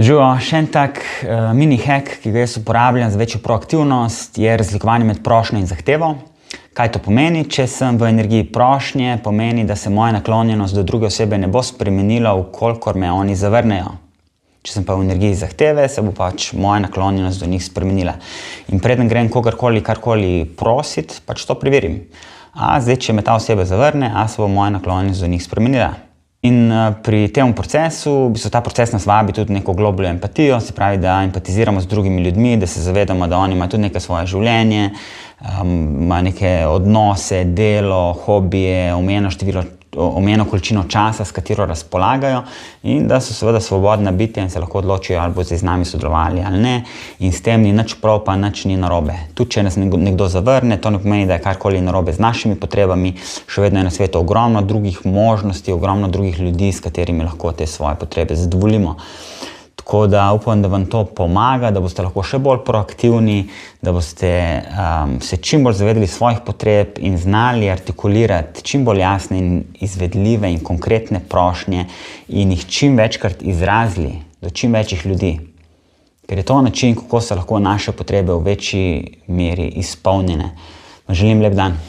Živo, še en tak mini hack, ki ga jaz uporabljam za večjo proaktivnost, je razlikovanje med prošnjo in zahtevo. Kaj to pomeni? Če sem v energiji prošnje, pomeni, da se moja naklonjenost do druge osebe ne bo spremenila, vkolikor me oni zavrnejo. Če sem pa v energiji zahteve, se bo pač moja naklonjenost do njih spremenila. In preden grem kogarkoli karkoli prositi, pač to preverim. Zdaj, če me ta oseba zavrne, se bo moja naklonjenost do njih spremenila. In pri tem procesu, ta proces nas vabi tudi neko globljo empatijo, se pravi, da empatiziramo z drugimi ljudmi, da se zavedamo, da oni imajo tudi neke svoje življenje, imajo neke odnose, delo, hobije, omejeno količino časa, s katero razpolagajo, in da so seveda svobodna bitja in se lahko odločijo, ali bodo z nami sodelovali ali ne, in s tem ni nič prav, pa nič ni narobe. Tudi če nas nekdo zavrne, to ne pomeni, da je karkoli narobe z našimi potrebami, še vedno je na svetu ogromno drugih možnosti, ogromno drugih ljudi, s katerimi lahko te svoje potrebe zadovoljimo. Tako da upam, da vam to pomaga, da boste lahko še bolj proaktivni, da boste se čim bolj zavedali svojih potreb in znali artikulirati čim bolj jasne in izvedljive in konkretne prošnje in jih čim večkrat izrazili do čim večjih ljudi. Ker je to način, kako se lahko naše potrebe v večji meri izpolnjene. Vam želim lep dan.